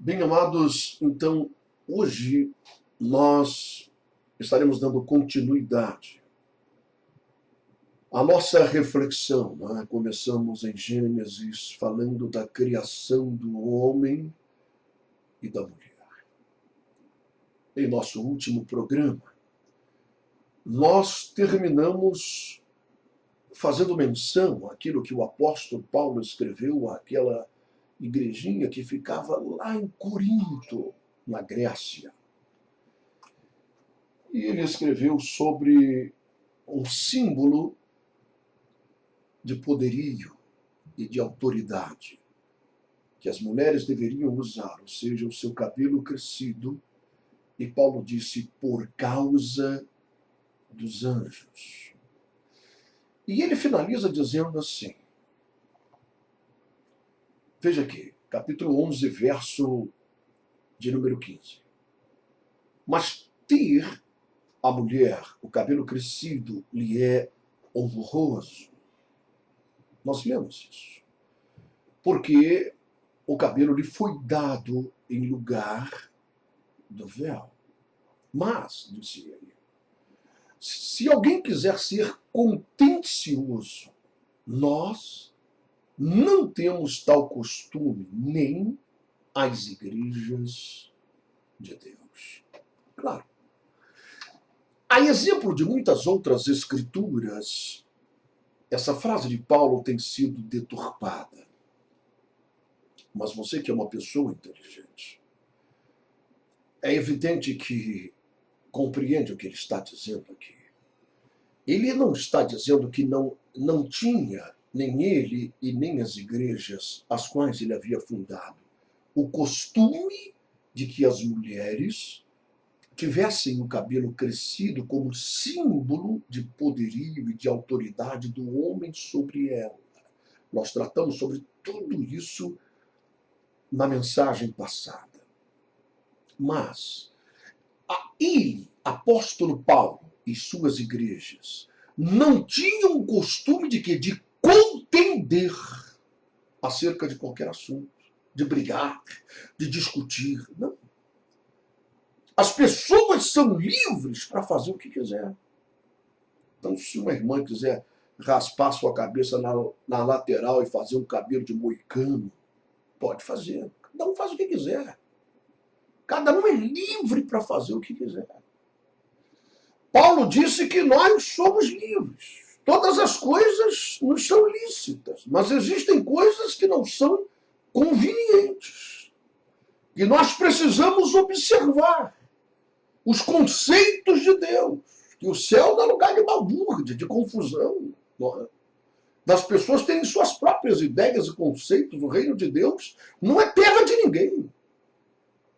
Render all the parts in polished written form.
Bem, amados, então hoje nós estaremos dando continuidade à nossa reflexão, né? Começamos em Gênesis falando da criação do homem e da mulher. Em nosso último programa, nós terminamos fazendo menção àquilo que o apóstolo Paulo escreveu àquela igrejinha que ficava lá em Corinto, na Grécia. E ele escreveu sobre um símbolo de poderio e de autoridade que as mulheres deveriam usar, ou seja, o seu cabelo crescido. E Paulo disse, por causa dos anjos. E ele finaliza dizendo assim, veja aqui, capítulo 11, verso de número 15. Mas ter a mulher o cabelo crescido lhe é honroso. Nós lemos isso. Porque o cabelo lhe foi dado em lugar do véu. Mas, disse ele, se alguém quiser ser contencioso, nós não temos tal costume, nem as igrejas de Deus. Claro. A exemplo de muitas outras escrituras, essa frase de Paulo tem sido deturpada. Mas você que é uma pessoa inteligente, é evidente que compreende o que ele está dizendo aqui. Ele não está dizendo que não tinha, nem ele e nem as igrejas as quais ele havia fundado, o costume de que as mulheres tivessem o cabelo crescido como símbolo de poderio e de autoridade do homem sobre ela. Nós tratamos sobre tudo isso na mensagem passada. Mas ele, apóstolo Paulo e suas igrejas, não tinham o costume de quê? De contender acerca de qualquer assunto, de brigar, de discutir. Não. As pessoas são livres para fazer o que quiser. Então, se uma irmã quiser raspar sua cabeça na lateral e fazer um cabelo de moicano, pode fazer. Cada um faz o que quiser. Cada um é livre para fazer o que quiser. Paulo disse que nós somos livres. Todas as coisas nos são lícitas, mas existem coisas que não são convenientes. E nós precisamos observar os conceitos de Deus. Que o céu não é lugar de balbúrdia, de confusão. Das pessoas terem suas próprias ideias e conceitos. O reino de Deus não é terra de ninguém.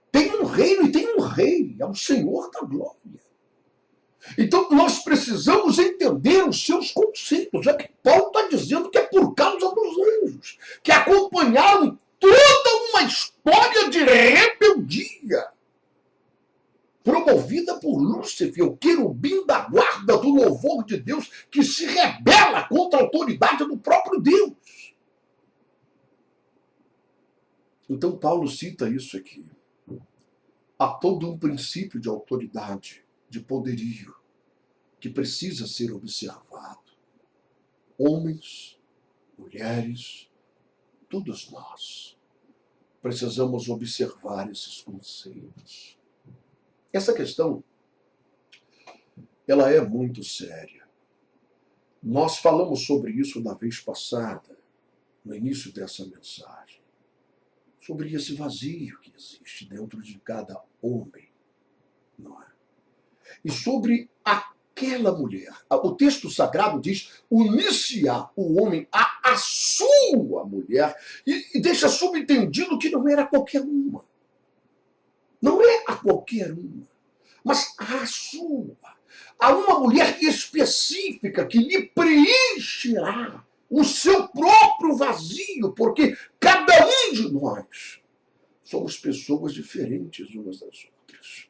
Tem um reino e tem um rei, é o Senhor da glória. Então nós precisamos entender os seus conceitos, já que Paulo está dizendo que é por causa dos anjos, que acompanharam toda uma história de rebeldia, promovida por Lúcifer, o querubim da guarda do louvor de Deus, que se rebela contra a autoridade do próprio Deus. Então Paulo cita isso aqui. Há todo um princípio de autoridade, de poderio, que precisa ser observado. Homens, mulheres, todos nós precisamos observar esses conceitos. Essa questão, ela é muito séria. Nós falamos sobre isso na vez passada, no início dessa mensagem, sobre esse vazio que existe dentro de cada homem, não é? E sobre aquela mulher. O texto sagrado diz unir-se-á o homem à sua mulher e deixa subentendido que não era qualquer uma. Não é a qualquer uma, mas a sua. Há uma mulher específica que lhe preencherá o seu próprio vazio, porque cada um de nós somos pessoas diferentes umas das outras.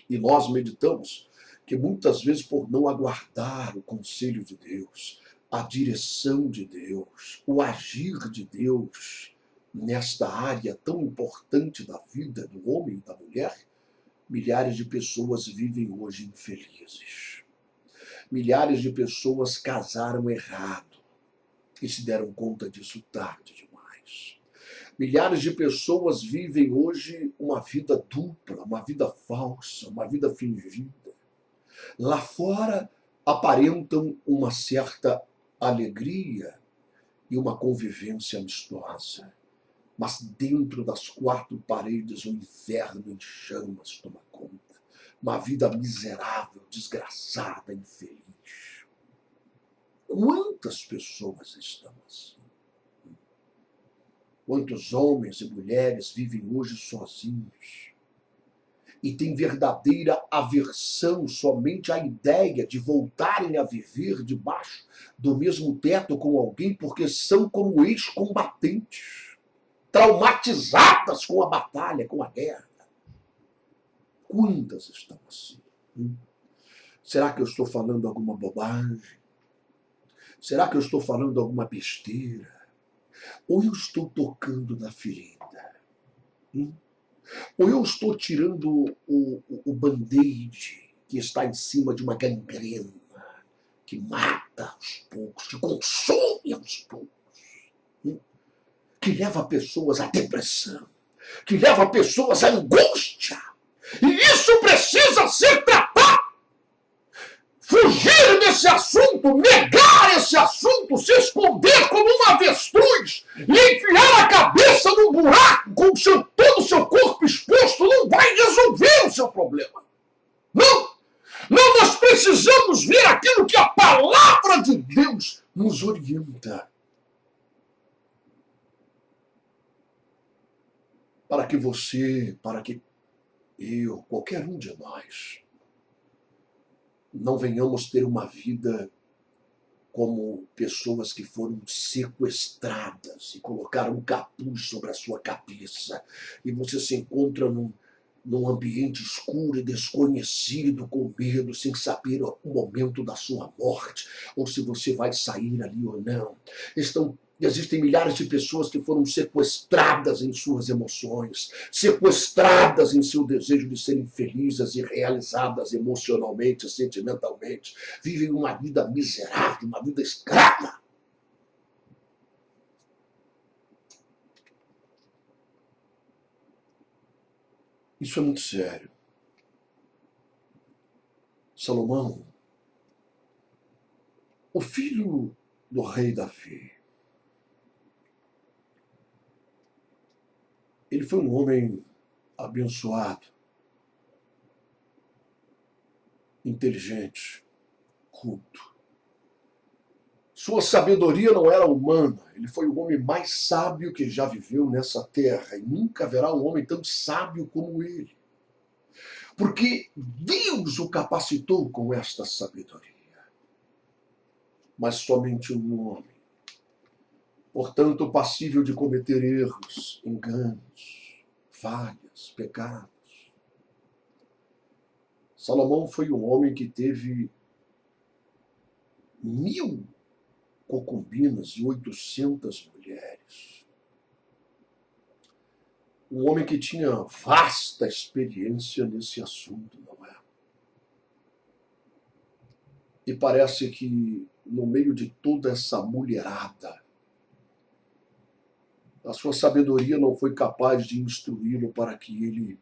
E nós meditamos que muitas vezes por não aguardar o conselho de Deus, a direção de Deus, o agir de Deus, nesta área tão importante da vida do homem e da mulher, milhares de pessoas vivem hoje infelizes. Milhares de pessoas casaram errado e se deram conta disso tarde demais. Milhares de pessoas vivem hoje uma vida dupla, uma vida falsa, uma vida fingida. Lá fora aparentam uma certa alegria e uma convivência amistosa, mas dentro das quatro paredes o inferno em chamas toma conta. Uma vida miserável, desgraçada, infeliz. Quantas pessoas estão assim? Quantos homens e mulheres vivem hoje sozinhos e têm verdadeira aversão somente à ideia de voltarem a viver debaixo do mesmo teto com alguém, porque são como ex-combatentes, traumatizadas com a batalha, com a guerra. Quantas estão assim? Será que eu estou falando alguma bobagem? Será que eu estou falando alguma besteira? Ou eu estou tocando na ferida? Ou eu estou tirando o band-aid que está em cima de uma gangrena que mata aos poucos, que consome aos poucos, que leva pessoas à depressão, que leva pessoas à angústia. E isso precisa ser tratado. Fugir desse assunto, negar esse assunto, se esconder como um avestruz e enfiar a cabeça num buraco com todo o seu corpo exposto não vai resolver o seu problema. Não! Não, nós precisamos ver aquilo que a palavra de Deus nos orienta. Para que você, para que eu, qualquer um de nós, não venhamos ter uma vida como pessoas que foram sequestradas e colocaram um capuz sobre a sua cabeça. E você se encontra num ambiente escuro e desconhecido, com medo, sem saber o momento da sua morte, ou se você vai sair ali ou não. Existem milhares de pessoas que foram sequestradas em suas emoções, sequestradas em seu desejo de serem felizes e realizadas emocionalmente, sentimentalmente. Vivem uma vida miserável, uma vida escrava. Isso é muito sério. Salomão, o filho do rei Davi, ele foi um homem abençoado, inteligente, culto. Sua sabedoria não era humana. Ele foi o homem mais sábio que já viveu nessa terra. E nunca haverá um homem tão sábio como ele. Porque Deus o capacitou com esta sabedoria. Mas somente um homem. Portanto, passível de cometer erros, enganos, falhas, pecados. Salomão foi um homem que teve 1000 concubinas e 800 mulheres. Um homem que tinha vasta experiência nesse assunto, não é? E parece que no meio de toda essa mulherada, a sua sabedoria não foi capaz de instruí-lo para que ele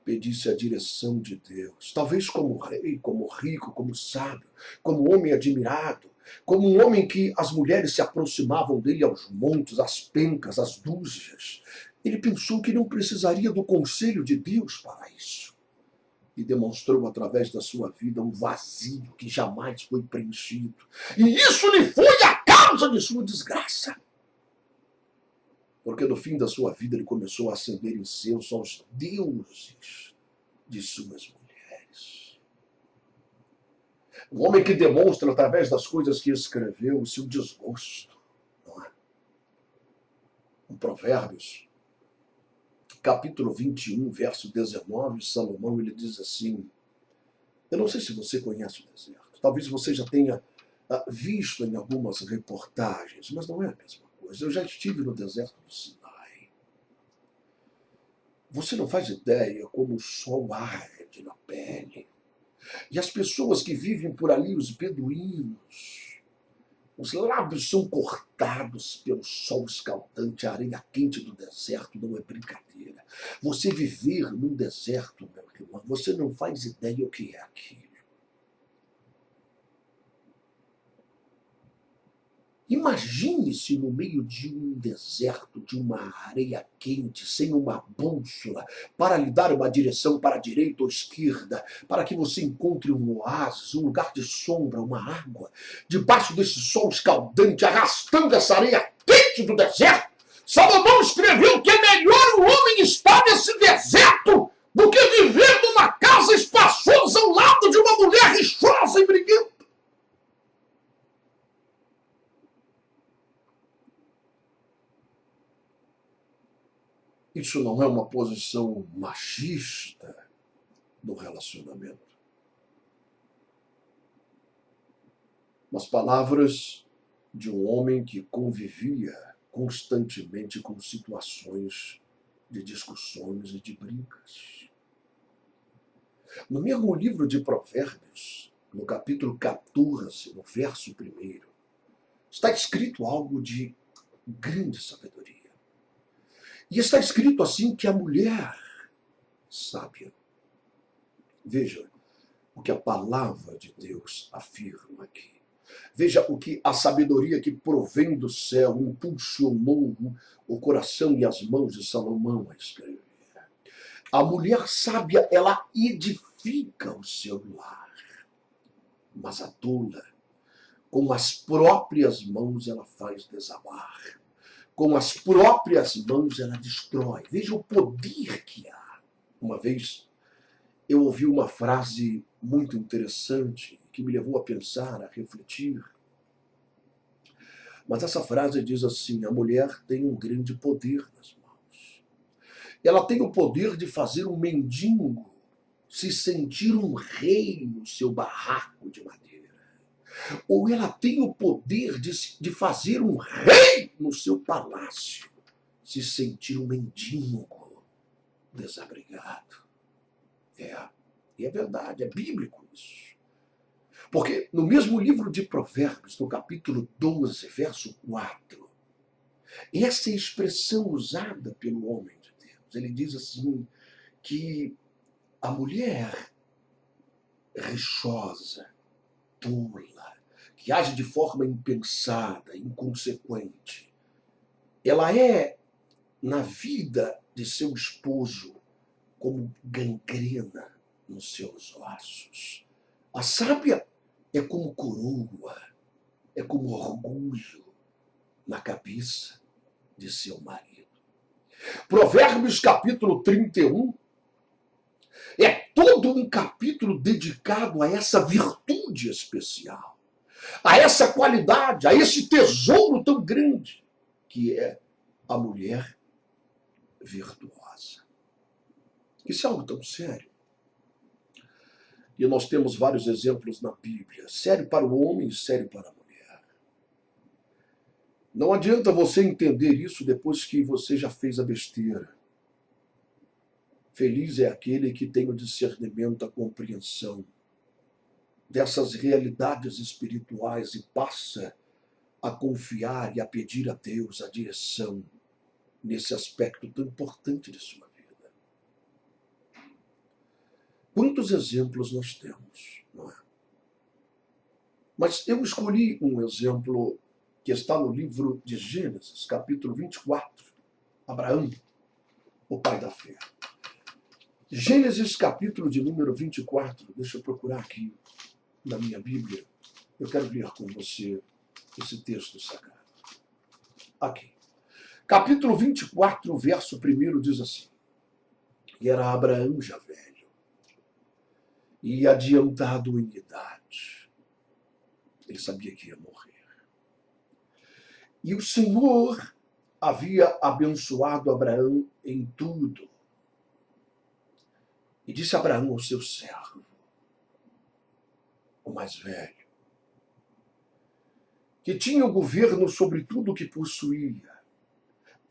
pedisse a direção de Deus. Talvez como rei, como rico, como sábio, como homem admirado, como um homem que as mulheres se aproximavam dele aos montes, às pencas, às dúzias. Ele pensou que não precisaria do conselho de Deus para isso. E demonstrou através da sua vida um vazio que jamais foi preenchido. E isso lhe foi a causa de sua desgraça. Porque no fim da sua vida ele começou a acender incenso aos deuses de suas mulheres. Um homem que demonstra através das coisas que escreveu o seu desgosto. Não é? Em Provérbios, capítulo 21, verso 19, Salomão ele diz assim, eu não sei se você conhece o deserto, talvez você já tenha visto em algumas reportagens, mas não é a mesma coisa. Eu já estive no deserto do Sinai. Você não faz ideia como o sol arde na pele. E as pessoas que vivem por ali, os beduínos, os lábios são cortados pelo sol escaldante, a areia quente do deserto não é brincadeira. Você viver num deserto, meu irmão, você não faz ideia o que é aquilo. Imagine-se no meio de um deserto, de uma areia quente, sem uma bússola, para lhe dar uma direção para a direita ou esquerda, para que você encontre um oásis, um lugar de sombra, uma água, debaixo desse sol escaldante, arrastando essa areia quente do deserto. Salomão escreveu que é melhor o homem estar nesse deserto do que viver numa casa espaçosa ao lado de uma mulher rixosa e briguenta. Isso não é uma posição machista do relacionamento. Mas palavras de um homem que convivia constantemente com situações de discussões e de brigas. No mesmo livro de Provérbios, no capítulo 14, no verso 1, está escrito algo de grande sabedoria. E está escrito assim que a mulher sábia, veja o que a palavra de Deus afirma aqui. Veja o que a sabedoria que provém do céu impulsionou o coração e as mãos de Salomão a escrever. A mulher sábia, ela edifica o seu lar, mas a tola, com as próprias mãos, ela faz desabar. Com as próprias mãos, ela destrói. Veja o poder que há. Uma vez, eu ouvi uma frase muito interessante que me levou a pensar, a refletir. Mas essa frase diz assim: a mulher tem um grande poder nas mãos. Ela tem o poder de fazer um mendigo se sentir um rei no seu barraco de madeira. Ou ela tem o poder de fazer um rei no seu palácio se sentir um mendigo desabrigado. E é verdade, é bíblico isso. Porque no mesmo livro de Provérbios, no capítulo 12, verso 4, essa é a expressão usada pelo homem de Deus. Ele diz assim, que a mulher rixosa, tola, que age de forma impensada, inconsequente, ela é, na vida de seu esposo, como gangrena nos seus ossos. A sábia é como coroa, é como orgulho na cabeça de seu marido. Provérbios capítulo 31 é todo um capítulo dedicado a essa virtude especial, a essa qualidade, a esse tesouro tão grande que é a mulher virtuosa. Isso é algo tão sério. E nós temos vários exemplos na Bíblia, sério para o homem e sério para a mulher. Não adianta você entender isso depois que você já fez a besteira. Feliz é aquele que tem o discernimento, a compreensão dessas realidades espirituais e passa a confiar e a pedir a Deus a direção nesse aspecto tão importante de sua vida. Quantos exemplos nós temos, não é? Mas eu escolhi um exemplo que está no livro de Gênesis, capítulo 24, Abraão, o pai da fé. Gênesis, capítulo de número 24, deixa eu procurar aqui na minha Bíblia, eu quero ler com você esse texto sagrado. Aqui. Capítulo 24, verso 1 diz assim: e era Abraão já velho, e adiantado em idade. Ele sabia que ia morrer. E o Senhor havia abençoado Abraão em tudo. E disse Abraão ao seu servo, o mais velho, que tinha o governo sobre tudo o que possuía,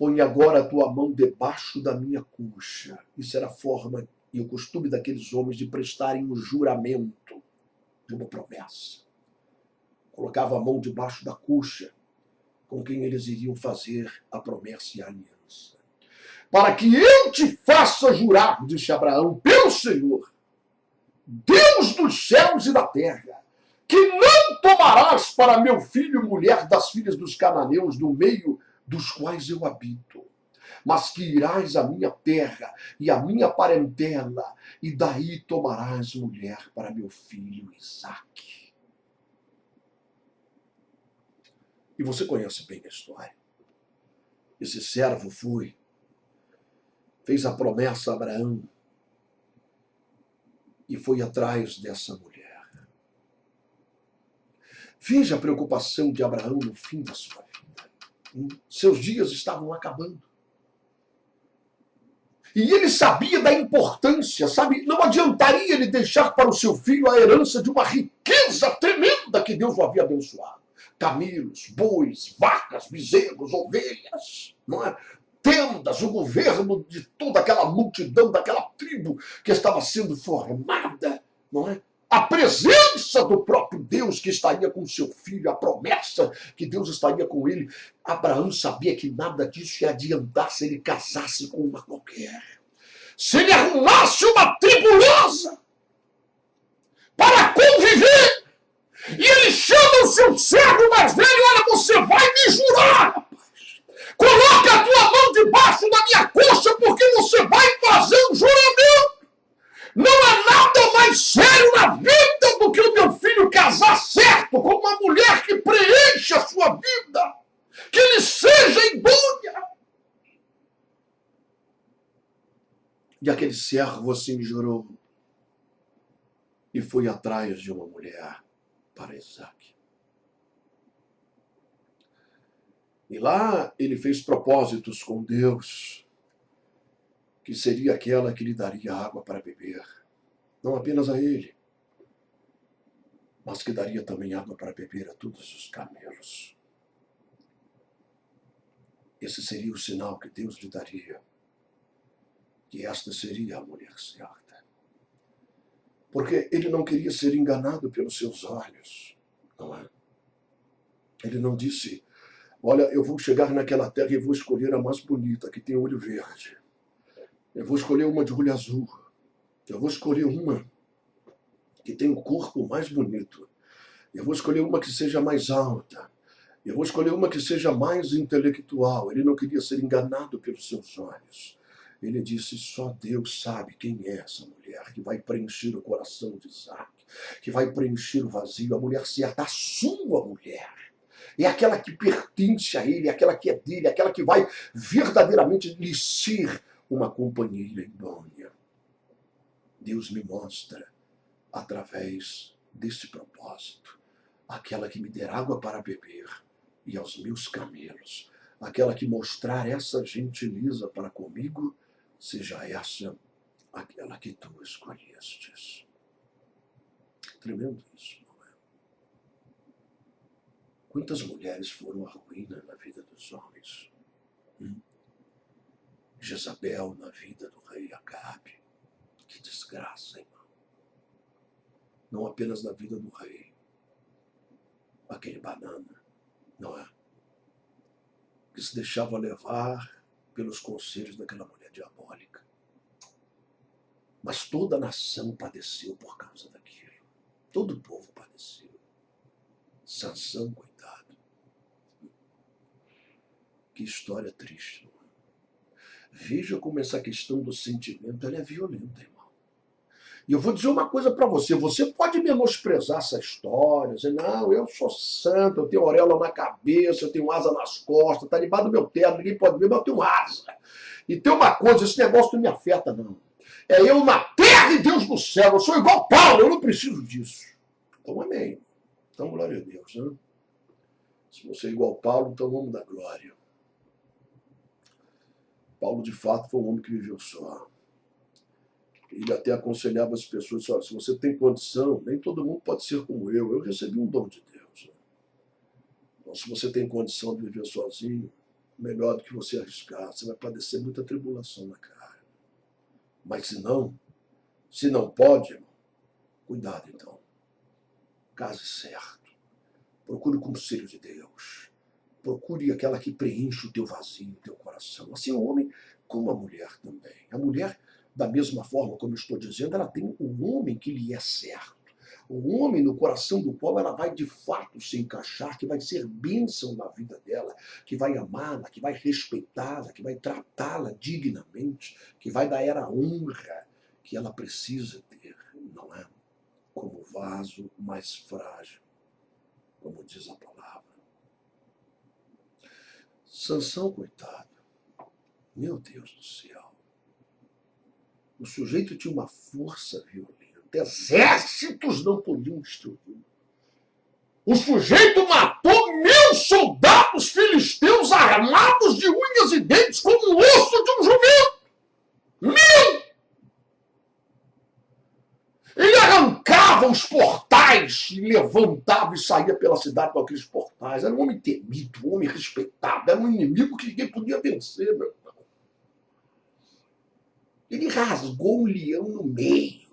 põe agora a tua mão debaixo da minha coxa. Isso era a forma e o costume daqueles homens de prestarem um juramento de uma promessa. Colocava a mão debaixo da coxa com quem eles iriam fazer a promessa e a aliança. Para que eu te faça jurar, disse Abraão, pelo Senhor, Deus dos céus e da terra, que não tomarás para meu filho mulher das filhas dos cananeus, do meio dos quais eu habito, mas que irás à minha terra e à minha parentela, e daí tomarás mulher para meu filho Isaque. E você conhece bem a história. Esse servo fez a promessa a Abraão e foi atrás dessa mulher. Veja a preocupação de Abraão no fim da sua vida. Seus dias estavam acabando. E ele sabia da importância, sabe? Não adiantaria ele deixar para o seu filho a herança de uma riqueza tremenda que Deus o havia abençoado. Camelos, bois, vacas, bezerros, ovelhas, não é? Tendas, o governo de toda aquela multidão, daquela tribo que estava sendo formada, não é? A presença do próprio Deus que estaria com seu filho, a promessa que Deus estaria com ele. Abraão sabia que nada disso ia adiantar se ele casasse com uma qualquer. Se ele arrumasse uma tribulosa para conviver, e ele chama o seu servo mais velho, olha, você vai me jurar, rapaz. Coloca a tua mão debaixo da minha coxa, porque você vai fazer um juramento. Não há nada mais sério na vida do que o meu filho casar certo com uma mulher que preencha a sua vida, que ele seja idônea. E aquele servo assim me jurou e foi atrás de uma mulher para Isaque. E lá ele fez propósitos com Deus, que seria aquela que lhe daria água para beber. Não apenas a ele, mas que daria também água para beber a todos os camelos. Esse seria o sinal que Deus lhe daria, que esta seria a mulher certa. Porque ele não queria ser enganado pelos seus olhos, não é? Ele não disse, olha, eu vou chegar naquela terra e vou escolher a mais bonita, que tem olho verde. Eu vou escolher uma de olho azul. Eu vou escolher uma que tem o corpo mais bonito. Eu vou escolher uma que seja mais alta. Eu vou escolher uma que seja mais intelectual. Ele não queria ser enganado pelos seus olhos. Ele disse, só Deus sabe quem é essa mulher que vai preencher o coração de Isaque, que vai preencher o vazio, a mulher certa, a sua mulher. É aquela que pertence a ele, aquela que é dele, aquela que vai verdadeiramente lhe ser uma companheira idônea. Deus me mostra, através deste propósito, aquela que me der água para beber e aos meus camelos, aquela que mostrar essa gentileza para comigo, seja essa aquela que tu escolhestes. Tremendo isso, não é? Quantas mulheres foram a ruína na vida dos homens? Jezabel na vida do rei Acabe. Que desgraça, irmão. Não apenas na vida do rei. Aquele banana, não é? Que se deixava levar pelos conselhos daquela mulher diabólica. Mas toda a nação padeceu por causa daquilo. Todo o povo padeceu. Sansão, coitado. Que história triste, não é? Veja como essa questão do sentimento ela é violenta, irmão. E eu vou dizer uma coisa para você. Você pode menosprezar essa história, dizer, não, eu sou santo, eu tenho auréola na cabeça, eu tenho asa nas costas, está debaixo do meu terno, ninguém pode ver, mas eu tenho asa. E tem uma coisa, esse negócio não me afeta, não. É eu na terra e Deus no céu. Eu sou igual Paulo, eu não preciso disso. Então, amém. Então, glória a Deus. Né? Se você é igual Paulo, então vamos dar glória. Paulo, de fato, foi um homem que viveu só. Ele até aconselhava as pessoas, olha, se você tem condição, nem todo mundo pode ser como eu. Eu recebi um dom de Deus. Né? Então, se você tem condição de viver sozinho, melhor do que você arriscar. Você vai padecer muita tribulação na cara. Mas se não pode, irmão, cuidado então. Case certo. Procure o conselho de Deus. Procure aquela que preenche o teu vazio, o teu coração. Assim o homem como a mulher também. A mulher, da mesma forma, como eu estou dizendo, ela tem um homem que lhe é certo. O homem no coração do qual ela vai de fato se encaixar, que vai ser bênção na vida dela, que vai amá-la, que vai respeitá-la, que vai tratá-la dignamente, que vai dar ela a honra que ela precisa ter, não é? Como vaso mais frágil, como diz a palavra. Sansão, coitado, meu Deus do céu, o sujeito tinha uma força violenta, exércitos não podiam destruir. O sujeito matou 1000 soldados filisteus armados de unhas e dentes como o osso de um jumento. 1000! Ele arrancava os portais, levantava e saía pela cidade com aqueles portais. Era um homem temido, um homem respeitado, era um inimigo que ninguém podia vencer, meu irmão. Ele rasgou um leão no meio.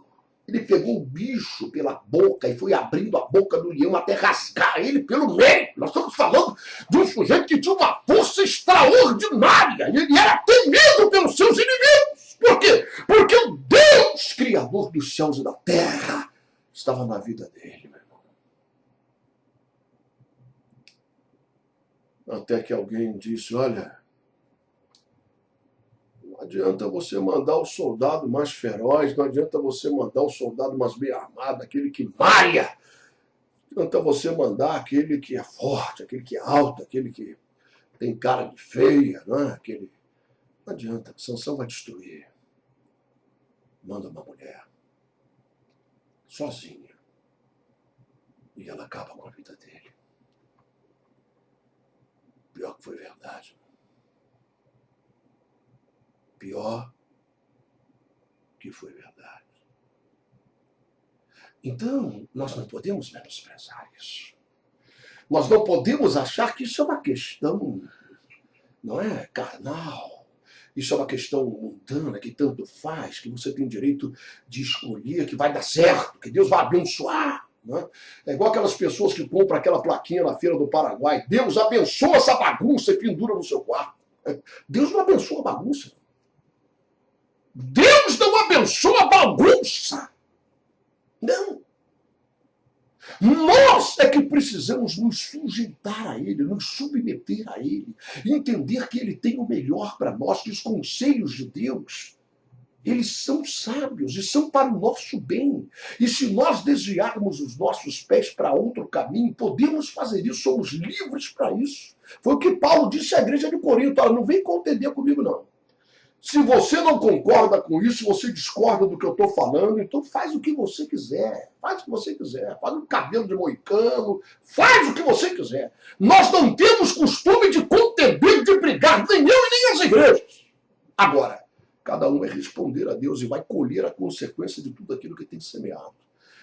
Ele pegou o bicho pela boca e foi abrindo a boca do leão até rasgar ele pelo meio. Nós estamos falando de um sujeito que tinha uma força extraordinária. Ele era temido pelos seus inimigos. Por quê? Porque o Deus, Criador dos céus e da terra, estava na vida dele, meu irmão. Até que alguém disse, olha, não adianta você mandar o soldado mais feroz, não adianta você mandar o soldado mais bem armado, aquele que malha. Não adianta você mandar aquele que é forte, aquele que é alto, aquele que tem cara de feia, não é? Aquele... Não adianta, Sansão vai destruir. Manda uma mulher, sozinha, e ela acaba com a vida dele. Pior que foi verdade. Pior que foi verdade. Então, nós não podemos menosprezar isso. Nós não podemos achar que isso é uma questão, não é, carnal. Isso é uma questão mundana, que tanto faz, que você tem direito de escolher, que vai dar certo, que Deus vai abençoar. Não é? É igual aquelas pessoas que compram aquela plaquinha na feira do Paraguai. Deus abençoa essa bagunça e pendura no seu quarto. Deus não abençoa a bagunça. Deus não abençoa a bagunça. Não. Nós é que precisamos nos sujeitar a Ele, nos submeter a Ele, entender que Ele tem o melhor para nós, que os conselhos de Deus, eles são sábios e são para o nosso bem. E se nós desviarmos os nossos pés para outro caminho, podemos fazer isso, somos livres para isso. Foi o que Paulo disse à igreja de Corinto, não vem contender comigo não. Se você não concorda com isso, você discorda do que eu estou falando, então faz o que você quiser. Faz o que você quiser. Faz um cabelo de moicano. Faz o que você quiser. Nós não temos costume de contender, de brigar, nem eu e nem as igrejas. Agora, cada um vai responder a Deus e vai colher a consequência de tudo aquilo que tem semeado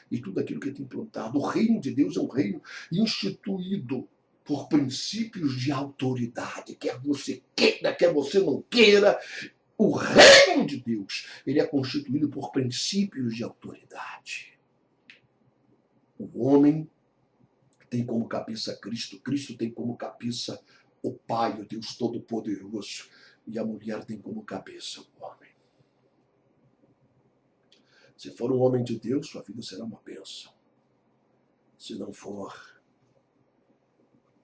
e tudo aquilo que tem plantado. O reino de Deus é um reino instituído por princípios de autoridade. Quer você queira, quer você não queira. O reino de Deus, ele é constituído por princípios de autoridade. O homem tem como cabeça Cristo, Cristo tem como cabeça o Pai, o Deus Todo-Poderoso, e a mulher tem como cabeça o homem. Se for um homem de Deus, sua vida será uma bênção. Se não for,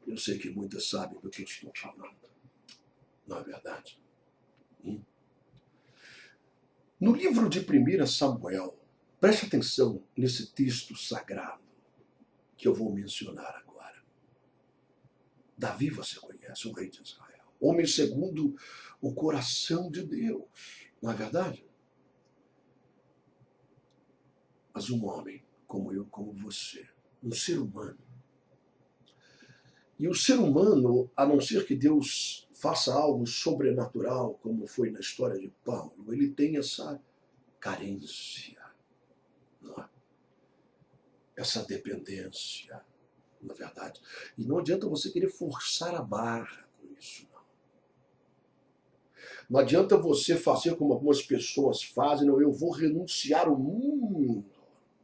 eu sei que muitas sabem do que estou falando. Não é verdade? No livro de 1 Samuel, preste atenção nesse texto sagrado que eu vou mencionar agora. Davi você conhece, o rei de Israel. Homem segundo o coração de Deus. Não é verdade? Mas um homem como eu, como você, um ser humano. E o ser humano, a não ser que Deus faça algo sobrenatural, como foi na história de Paulo, ele tem essa carência, não é? Essa dependência, na verdade. E não adianta você querer forçar a barra com isso, não. Não adianta você fazer como algumas pessoas fazem, não, eu vou renunciar ao mundo,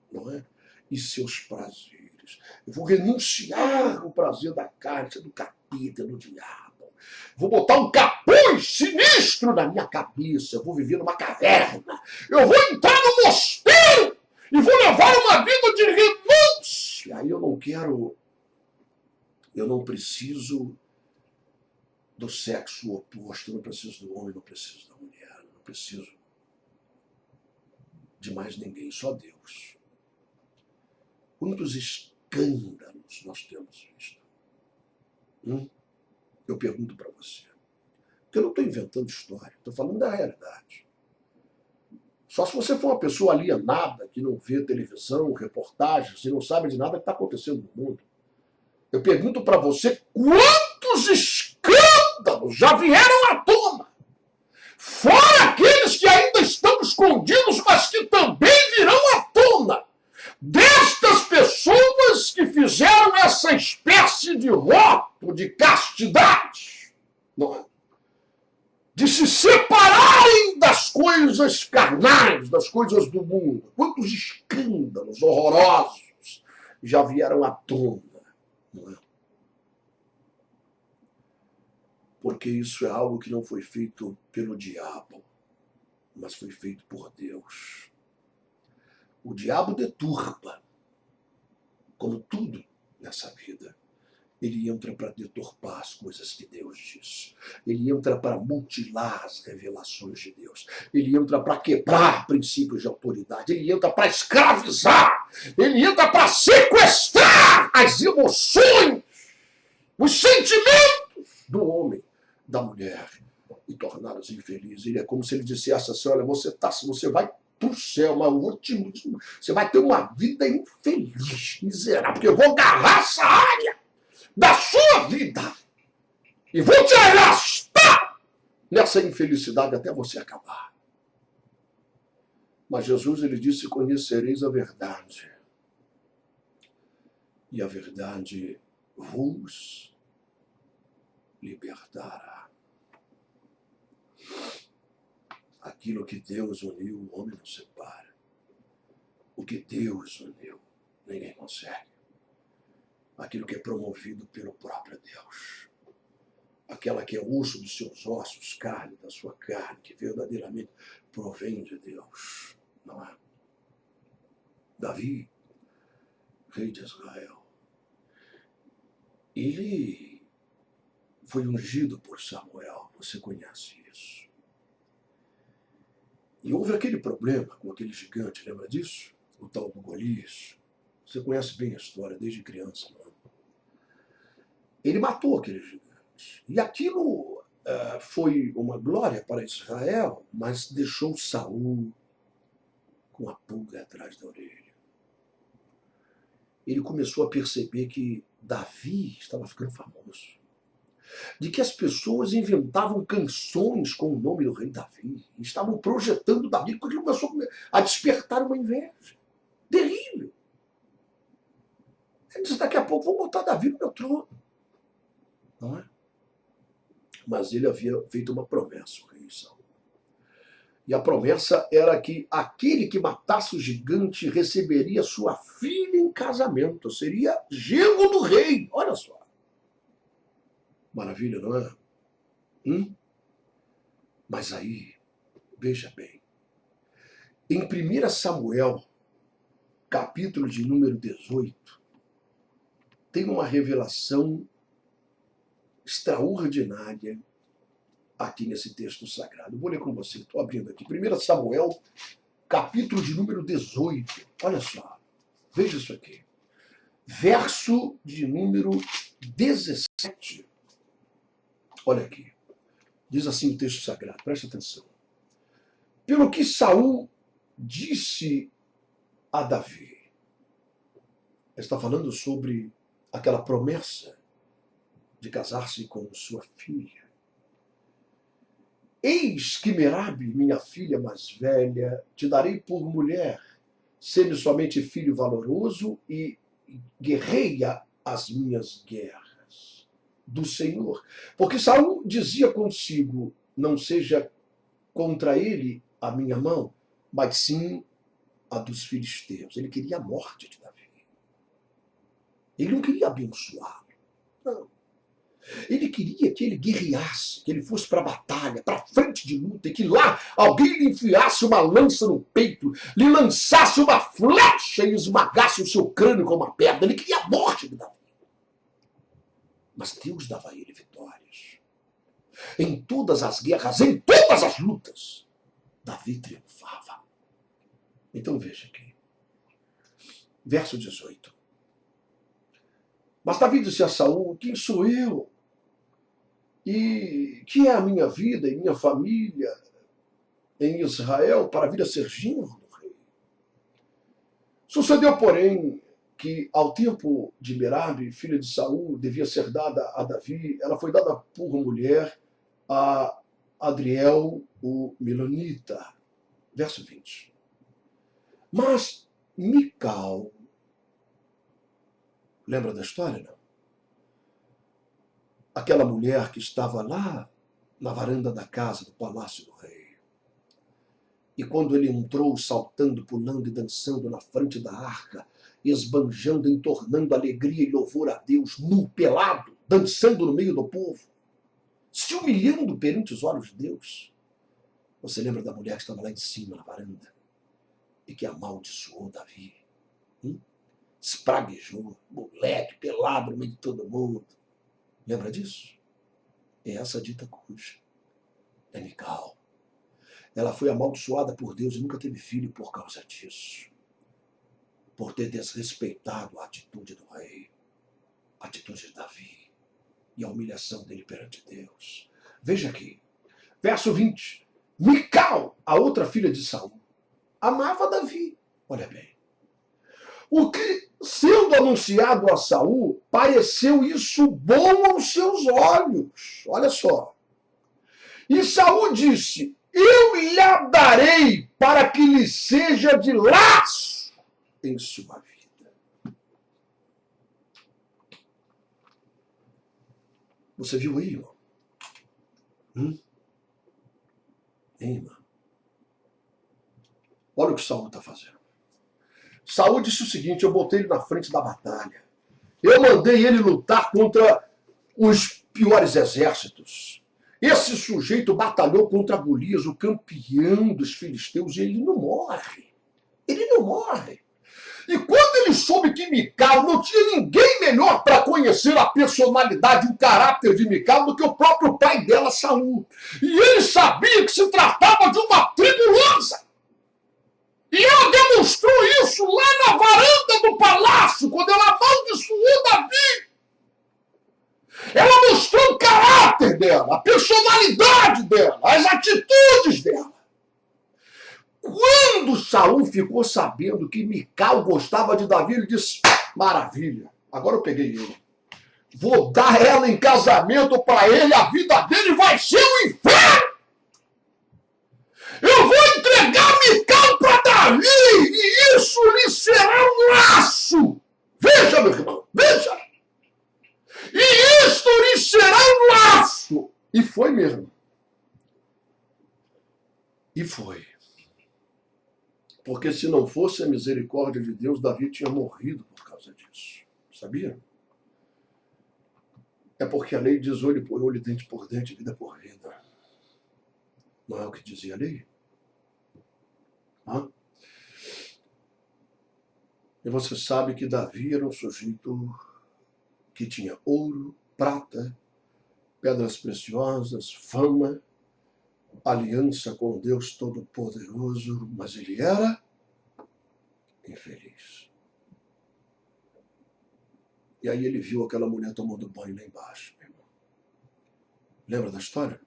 não é? E seus prazeres. Eu vou renunciar ao prazer da carne, do capeta, do diabo. Vou botar um capuz sinistro na minha cabeça. Eu vou viver numa caverna. Eu vou entrar no mosteiro e vou levar uma vida de renúncia. Aí eu não quero, eu não preciso do sexo oposto, eu não preciso do homem, não preciso da mulher, não preciso de mais ninguém, só Deus. Quantos escândalos nós temos visto? Eu pergunto para você. Porque eu não estou inventando história, estou falando da realidade. Só se você for uma pessoa alienada, que não vê televisão, reportagens, e não sabe de nada que está acontecendo no mundo. Eu pergunto para você, quantos escândalos já vieram à tona? Fora aqueles que ainda estão escondidos, mas que também virão à tona. Destas pessoas que fizeram essa espécie de voto de castidade, não é? De se separarem das coisas carnais, das coisas do mundo. Quantos escândalos horrorosos já vieram à tona, não é? Porque isso é algo que não foi feito pelo diabo, mas foi feito por Deus. O diabo deturpa, como tudo nessa vida. Ele entra para deturpar as coisas que Deus diz. Ele entra para mutilar as revelações de Deus. Ele entra para quebrar princípios de autoridade. Ele entra para escravizar. Ele entra para sequestrar as emoções, os sentimentos do homem, da mulher, e torná-los infelizes. Ele é como se ele dissesse assim, olha, você vai para o céu, mas você vai ter uma vida infeliz, miserável, porque eu vou agarrar essa área da sua vida e vou te arrastar nessa infelicidade até você acabar. Mas Jesus, ele disse, conhecereis a verdade, e a verdade vos libertará. Aquilo que Deus uniu, o homem não separa. O que Deus uniu, ninguém consegue. Aquilo que é promovido pelo próprio Deus. Aquela que é osso dos seus ossos, carne da sua carne, que verdadeiramente provém de Deus. Não é? Davi, rei de Israel, ele foi ungido por Samuel. Você conhece isso. E houve aquele problema com aquele gigante, lembra disso? O tal do Golias. Você conhece bem a história desde criança, não? Ele matou aquele gigante. E aquilo foi uma glória para Israel, mas deixou Saul com a pulga atrás da orelha. Ele começou a perceber que Davi estava ficando famoso. De que as pessoas inventavam canções com o nome do rei Davi. E estavam projetando Davi, porque ele começou a despertar uma inveja terrível. Ele disse, daqui a pouco vou botar Davi no meu trono. Não é? Mas ele havia feito uma promessa, o rei Saul. E a promessa era que aquele que matasse o gigante receberia sua filha em casamento. Seria genro do rei. Olha só. Maravilha, não é? Mas aí, veja bem. Em 1 Samuel, capítulo de número 18, tem uma revelação extraordinária aqui nesse texto sagrado. Eu vou ler com você, estou abrindo aqui. 1 Samuel, capítulo de número 18. Olha só, veja isso aqui. Verso de número 17. Olha aqui. Diz assim o texto sagrado, presta atenção. Pelo que Saul disse a Davi. Ele está falando sobre aquela promessa de casar-se com sua filha. Eis que Merabe, minha filha mais velha, te darei por mulher, sendo somente filho valoroso e guerreia as minhas guerras do Senhor. Porque Saul dizia consigo, não seja contra ele a minha mão, mas sim a dos filisteus. Ele queria a morte de Davi. Ele não queria abençoá-lo. Não. Ele queria que ele guerreasse, que ele fosse para a batalha, para a frente de luta, e que lá alguém lhe enfiasse uma lança no peito, lhe lançasse uma flecha e esmagasse o seu crânio com uma pedra. Ele queria a morte de Davi. Mas Deus dava a ele vitórias. Em todas as guerras, em todas as lutas, Davi triunfava. Então veja aqui. Verso 18. Mas Davi disse a Saul: quem sou eu? E que é a minha vida e minha família em Israel para vir a ser genro do rei? Sucedeu, porém, que ao tempo de Merabe, filha de Saul, devia ser dada a Davi, ela foi dada por mulher a Adriel, o Milonita. Verso 20. Mas Mical, lembra da história, não? Aquela mulher que estava lá na varanda da casa do palácio do rei. E quando ele entrou, saltando, pulando e dançando na frente da arca, esbanjando, entornando alegria e louvor a Deus, nu, pelado, dançando no meio do povo, se humilhando perante os olhos de Deus. Você lembra da mulher que estava lá em cima, na varanda, e que amaldiçoou Davi? Espraguejou, moleque, pelado no meio de todo mundo. Lembra disso? É essa dita cuja. É Mical. Ela foi amaldiçoada por Deus e nunca teve filho por causa disso. Por ter desrespeitado a atitude do rei, a atitude de Davi e a humilhação dele perante Deus. Veja aqui, verso 20. Mical, a outra filha de Saul, amava Davi. Olha bem. O que, sendo anunciado a Saul, pareceu isso bom aos seus olhos. Olha só. E Saul disse: eu lhe darei para que lhe seja de laço em sua vida. Você viu aí, irmão? Irmão? Olha o que Saul está fazendo. Saul disse o seguinte: eu botei ele na frente da batalha. Eu mandei ele lutar contra os piores exércitos. Esse sujeito batalhou contra Golias, o campeão dos filisteus, e ele não morre. Ele não morre. E quando ele soube que Mical, não tinha ninguém melhor para conhecer a personalidade e o caráter de Mical do que o próprio pai dela, Saul. E ele sabia que se tratava de uma tribulosa. E ela demonstrou isso lá na varanda do palácio, quando ela amaldiçoou Davi. Ela mostrou o caráter dela, a personalidade dela, as atitudes dela. Quando Saul ficou sabendo que Mical gostava de Davi, ele disse: maravilha, agora eu peguei ele. Vou dar ela em casamento para ele, a vida dele vai ser um inferno. Eu vou entregar Mical para Davi e isso lhe será um laço. Veja, meu irmão, veja. E isto lhe será um laço. E foi mesmo. E foi. Porque se não fosse a misericórdia de Deus, Davi tinha morrido por causa disso. Sabia? É porque a lei diz olho por olho, dente por dente, vida por vida. Não é o que dizia a lei? E você sabe que Davi era um sujeito que tinha ouro, prata, pedras preciosas, fama, aliança com Deus Todo-Poderoso, mas ele era infeliz. E aí ele viu aquela mulher tomando banho lá embaixo, meu irmão. Lembra da história?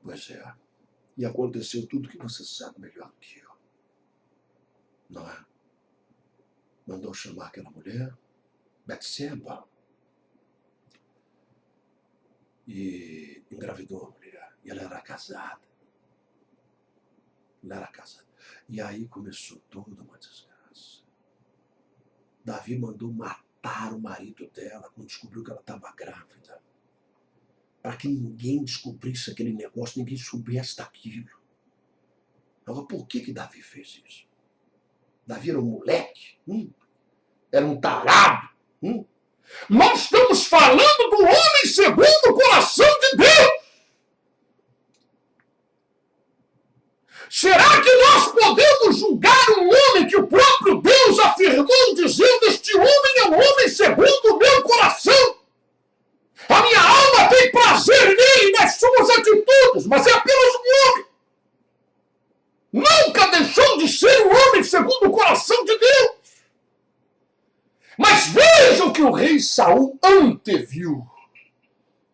Pois é. E aconteceu tudo que você sabe melhor do que eu. Não é? Mandou chamar aquela mulher, Betseba, e engravidou a mulher. E ela era casada. Ela era casada. E aí começou toda uma desgraça. Davi mandou matar o marido dela quando descobriu que ela estava grávida. para que ninguém descobrisse aquele negócio, ninguém soubesse daquilo. Agora, por que Davi fez isso? Davi era um moleque? Era um tarado? Nós estamos falando do homem segundo o coração de Deus. Será que nós podemos julgar um homem que o próprio Deus afirmou dizendo: este homem é um homem segundo o meu coração? A minha alma tem prazer nele, nas suas atitudes, mas é apenas um homem. Nunca deixou de ser um homem segundo o coração de Deus. Mas vejam que o rei Saul anteviu.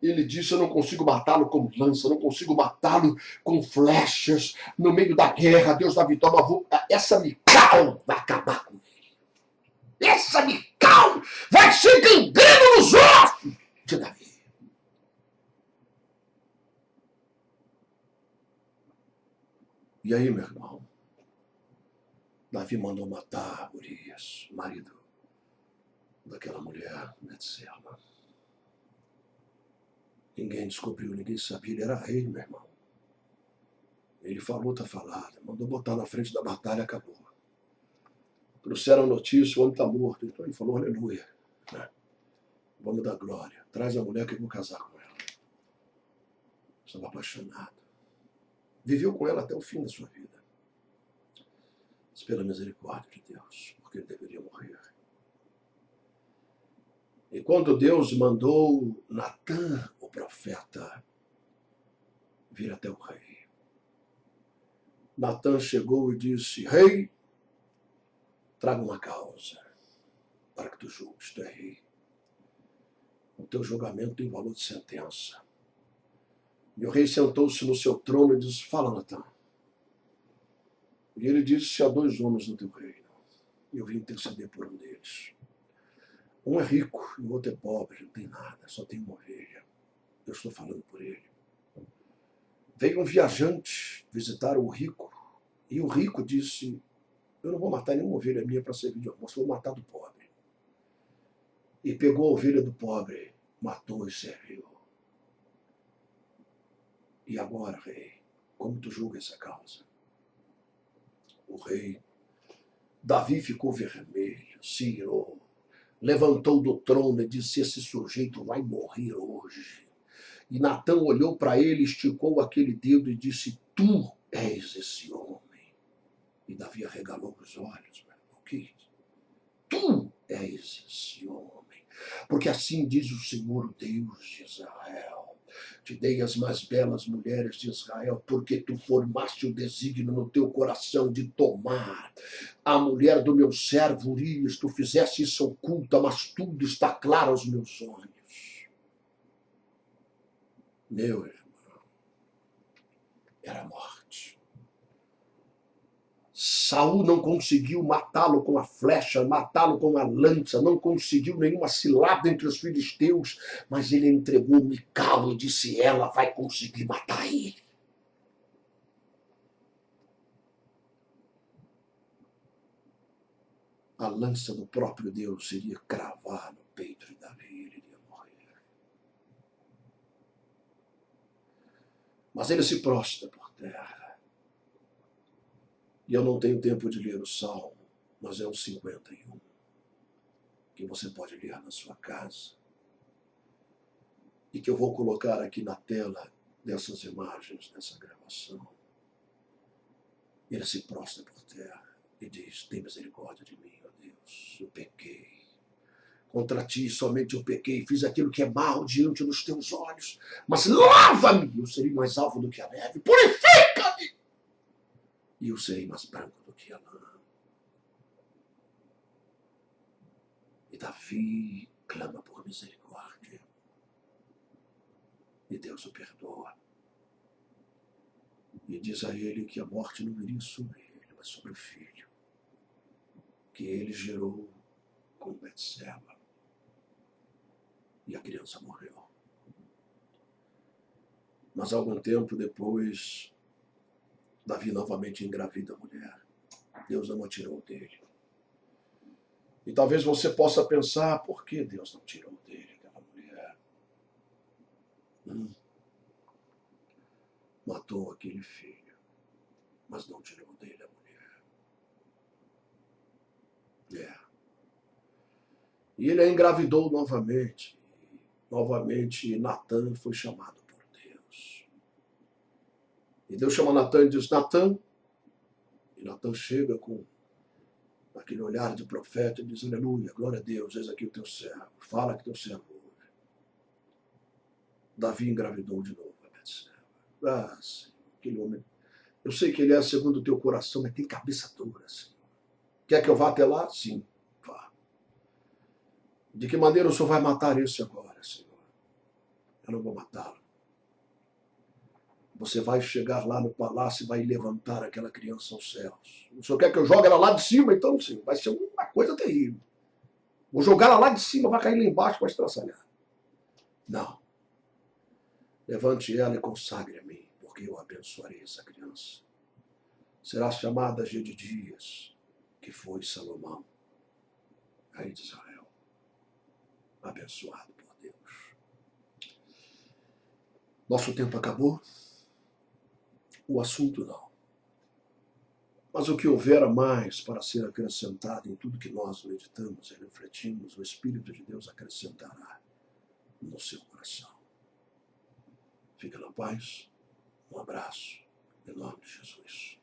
Ele disse: eu não consigo matá-lo com lança, não consigo matá-lo com flechas. No meio da guerra, Deus dá vitória. Essa Mical vai acabar com ele. Essa Mical vai ser gangrena nos ossos de Davi. E aí, meu irmão? Davi mandou matar Urias, marido daquela mulher, Betseba. Ninguém descobriu, ninguém sabia. Ele era rei, meu irmão. Ele falou, tá falado. Mandou botar na frente da batalha, acabou. Trouxeram a notícia, o homem está morto. Então ele falou, aleluia. Vamos dar glória. Traz a mulher que eu vou casar com ela. Estava apaixonado. Viveu com ela até o fim da sua vida. Mas pela misericórdia de Deus, porque ele deveria morrer. E quando Deus mandou Natã, o profeta, vir até o rei, Natã chegou e disse: rei, traga uma causa para que tu julgues, tu é rei. O teu julgamento tem valor de sentença. E o rei sentou-se no seu trono e disse: fala, Natã. E ele disse: há 2 homens no teu reino, e eu vim interceder por um deles. Um é rico e o outro é pobre, não tem nada, só tem uma ovelha. Eu estou falando por ele. Veio um viajante visitar o rico, e o rico disse: eu não vou matar nenhuma ovelha minha para servir de almoço, vou matar do pobre. E pegou a ovelha do pobre, matou e serviu. E agora, rei, como tu julga essa causa? O rei Davi ficou vermelho, se irou, levantou do trono e disse: esse sujeito vai morrer hoje. E Natã olhou para ele, esticou aquele dedo e disse: tu és esse homem. E Davi arregalou os olhos. O que? Tu és esse homem. Porque assim diz o Senhor, Deus de Israel: te dei as mais belas mulheres de Israel, porque tu formaste o desígnio no teu coração de tomar a mulher do meu servo Urias. Tu fizeste isso oculta, mas tudo está claro aos meus olhos. Meu irmão, era a morte. Saul não conseguiu matá-lo com a flecha, matá-lo com a lança, não conseguiu nenhuma cilada entre os filisteus, mas ele entregou Mical e disse: ela vai conseguir matar ele. A lança do próprio Deus iria cravar no peito de Davi, ele iria morrer. Mas ele se prostra por terra. E eu não tenho tempo de ler o Salmo, mas é o 51, que você pode ler na sua casa. E que eu vou colocar aqui na tela dessas imagens, dessa gravação. Ele se prostra por terra e diz: tem misericórdia de mim, ó Deus, eu pequei. Contra ti somente eu pequei, fiz aquilo que é mal diante dos teus olhos. Mas lava-me, eu serei mais alvo do que a neve. Purifica-me, e eu serei mais branco do que a lã. E Davi clama por misericórdia. E Deus o perdoa. E diz a ele que a morte não viria sobre ele, mas sobre o filho, que ele gerou com Betseba. E a criança morreu. Mas algum tempo depois, Davi novamente engravida a mulher. Deus não a tirou dele. E talvez você possa pensar: por que Deus não tirou dele aquela mulher? Matou aquele filho, mas não tirou dele a mulher. E ele a engravidou novamente. Novamente, Natan foi chamado por Deus. E Deus chama Natan e diz: Natan. E Natan chega com aquele olhar de profeta e diz: aleluia, glória a Deus, eis aqui o teu servo. Fala que teu servo ouve. Davi engravidou de novo a Betseba. Ah, Senhor, aquele homem. Eu sei que ele é segundo o teu coração, mas tem cabeça dura, Senhor. Quer que eu vá até lá? Sim, vá. De que maneira o Senhor vai matar esse agora, Senhor? Eu não vou matá-lo. Você vai chegar lá no palácio e vai levantar aquela criança aos céus. O Senhor quer que eu jogue ela lá de cima? Então, Senhor, vai ser uma coisa terrível. Vou jogar ela lá de cima, vai cair lá embaixo, vai estraçalhar. Não. Levante ela e consagre a mim, porque eu abençoarei essa criança. Será chamada Gedidias, que foi Salomão, rei de Israel, abençoado por Deus. Nosso tempo acabou, o assunto não. Mas o que houver a mais para ser acrescentado em tudo que nós meditamos e refletimos, o Espírito de Deus acrescentará no seu coração. Fica na paz, um abraço, em nome de Jesus.